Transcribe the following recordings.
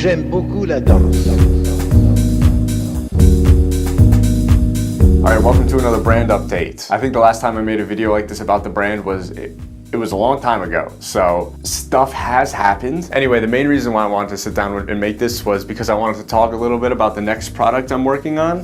J'aime beaucoup la danse. Alright, welcome to another brand update. I think the last time I made a video like this about the brand was it was a long time ago, so stuff has happened. Anyway, the main reason why I wanted to sit down and make this was because I wanted to talk a little bit about the next product I'm working on,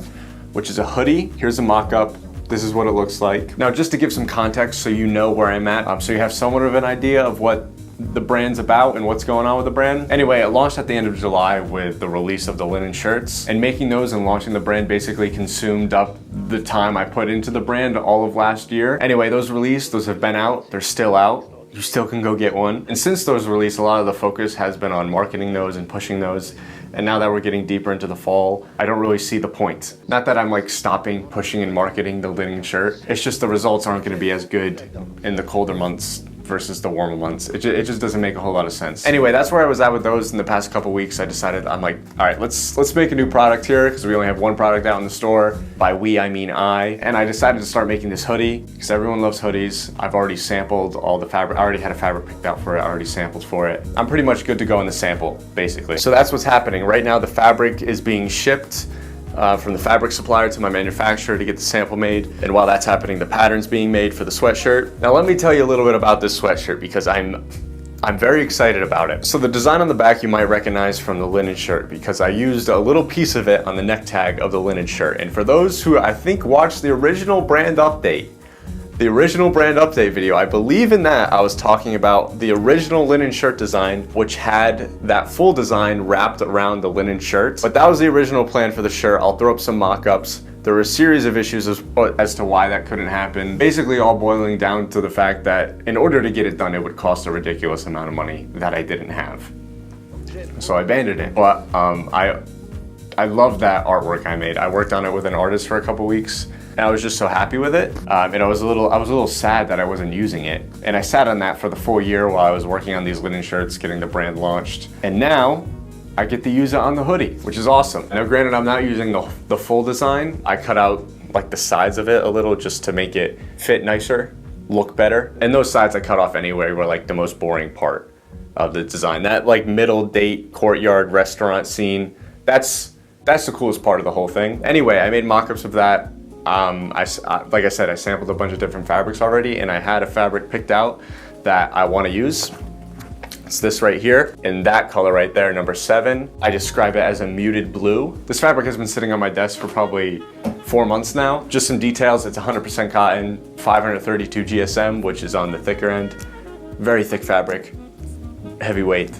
which is a hoodie. Here's a mock-up. This is what it looks like. Now, just to give some context so you know where I'm at, so you have somewhat of an idea of what the brand's about and what's going on with the brand. Anyway, it launched at the end of July with the release of the linen shirts, and making those and launching the brand basically consumed up the time I put into the brand all of last year. Anyway, those released, those have been out, they're still out. You still can go get one. And since those released, a lot of the focus has been on marketing those and pushing those. And now that we're getting deeper into the fall, I don't really see the point. Not that I'm like stopping pushing and marketing the linen shirt. It's just the results aren't gonna be as good in the colder months versus the warmer months. It just doesn't make a whole lot of sense. Anyway, that's where I was at with those in the past couple weeks. I decided, I'm like, all right, let's make a new product here because we only have one product out in the store. By we, I mean I. And I decided to start making this hoodie because everyone loves hoodies. I've already sampled all the fabric. I already had a fabric picked out for it. I already sampled for it. I'm pretty much good to go in the sample, basically. So that's what's happening. Right now, the fabric is being shipped from the fabric supplier to my manufacturer to get the sample made. And while that's happening, the pattern's being made for the sweatshirt. Now let me tell you a little bit about this sweatshirt because I'm very excited about it. So the design on the back you might recognize from the linen shirt because I used a little piece of it on the neck tag of the linen shirt. And for those who I think watched the original brand update video, I believe in that I was talking about the original linen shirt design, which had that full design wrapped around the linen shirt. But that was the original plan for the shirt. I'll throw up some mock-ups. There were a series of issues as to why that couldn't happen. Basically all boiling down to the fact that in order to get it done, it would cost a ridiculous amount of money that I didn't have. So I abandoned it. But I love that artwork I made. I worked on it with an artist for a couple weeks. And I was just so happy with it. And I was a little sad that I wasn't using it. And I sat on that for the full year while I was working on these linen shirts, getting the brand launched. And now I get to use it on the hoodie, which is awesome. Now granted, I'm not using the full design. I cut out like the sides of it a little just to make it fit nicer, look better. And those sides I cut off anyway were like the most boring part of the design. That like middle date courtyard restaurant scene, that's the coolest part of the whole thing. Anyway, I made mock-ups of that. Like I said, I sampled a bunch of different fabrics already and I had a fabric picked out that I want to use. It's this right here in that color right there, number 7. I describe it as a muted blue. This fabric has been sitting on my desk for probably 4 months now. Just some details, it's 100% cotton, 532 GSM, which is on the thicker end. Very thick fabric, heavyweight,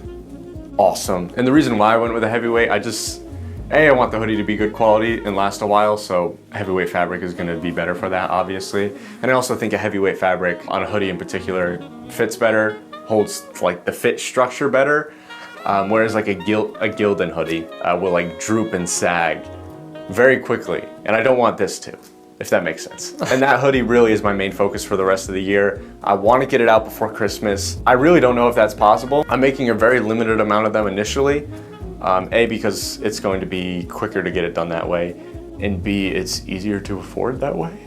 awesome. And the reason why I went with a heavyweight, I want the hoodie to be good quality and last a while, so heavyweight fabric is gonna be better for that, obviously. And I also think a heavyweight fabric on a hoodie in particular fits better, holds like the fit structure better, whereas like a Gildan hoodie will like droop and sag very quickly. And I don't want this to, if that makes sense. And that hoodie really is my main focus for the rest of the year. I want to get it out before Christmas. I really don't know if that's possible. I'm making a very limited amount of them initially. A, because it's going to be quicker to get it done that way, and B, it's easier to afford that way.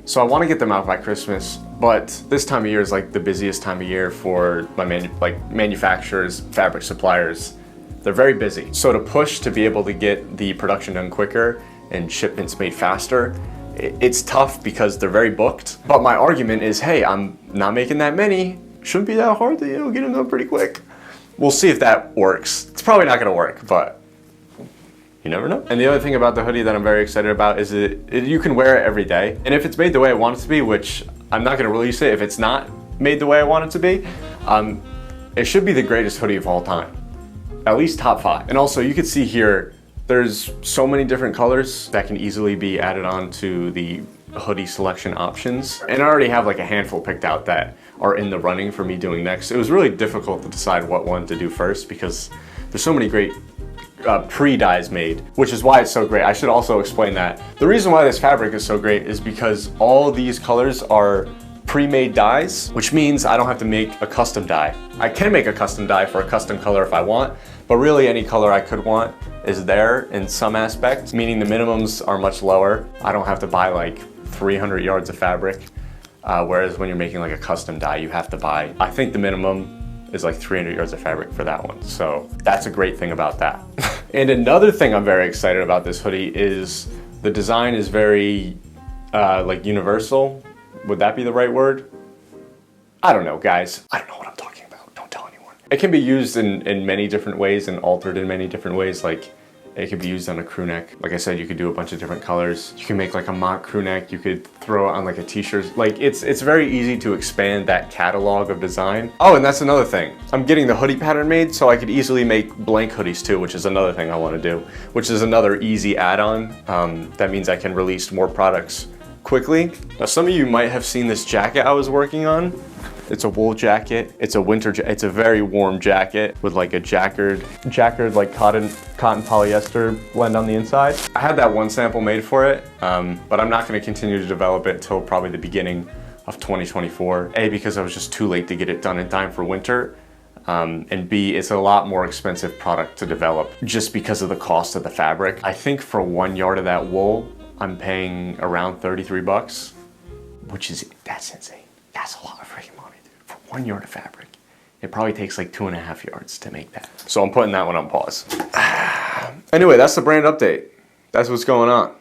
So I want to get them out by Christmas, but this time of year is like the busiest time of year for my manufacturers, fabric suppliers. They're very busy. So to push to be able to get the production done quicker and shipments made faster, it's tough because they're very booked. But my argument is, hey, I'm not making that many. Shouldn't be that hard to get them done pretty quick. We'll see if that works. It's probably not gonna work, but you never know. And the other thing about the hoodie that I'm very excited about is you can wear it every day. And if it's made the way I want it to be, which I'm not gonna release it if it's not made the way I want it to be, it should be the greatest hoodie of all time. At least top 5. And also you can see here, there's so many different colors that can easily be added on to the hoodie selection options. And I already have like a handful picked out that are in the running for me doing next. It was really difficult to decide what one to do first because there's so many great pre-dyes made, which is why it's so great. I should also explain that. The reason why this fabric is so great is because all these colors are pre-made dyes, which means I don't have to make a custom dye. I can make a custom dye for a custom color if I want, but really any color I could want is there in some aspects, meaning the minimums are much lower. I don't have to buy like 300 yards of fabric. Whereas when you're making like a custom dye, you have to buy, I think the minimum is like 300 yards of fabric for that one. So that's a great thing about that. And another thing I'm very excited about this hoodie is the design is very like universal. Would that be the right word? I don't know, guys. I don't know what I'm talking about. Don't tell anyone. It can be used in many different ways and altered in many different ways. Like it could be used on a crew neck. Like I said, you could do a bunch of different colors. You can make like a mock crew neck. You could throw it on like a t-shirt. Like it's very easy to expand that catalog of design. Oh, and that's another thing. I'm getting the hoodie pattern made so I could easily make blank hoodies too, which is another thing I want to do, which is another easy add-on. That means I can release more products quickly. Now, some of you might have seen this jacket I was working on. It's a wool jacket. It's a winter, it's a very warm jacket with like a jacquard like cotton polyester blend on the inside. I had that one sample made for it, but I'm not gonna continue to develop it till probably the beginning of 2024. A, because I was just too late to get it done in time for winter. And B, it's a lot more expensive product to develop just because of the cost of the fabric. I think for 1 yard of that wool, I'm paying around 33 bucks, which is, that's insane. That's a lot of freaking money, dude. For 1 yard of fabric. It probably takes like 2.5 yards to make that. So I'm putting that one on pause. Anyway, that's the brand update. That's what's going on.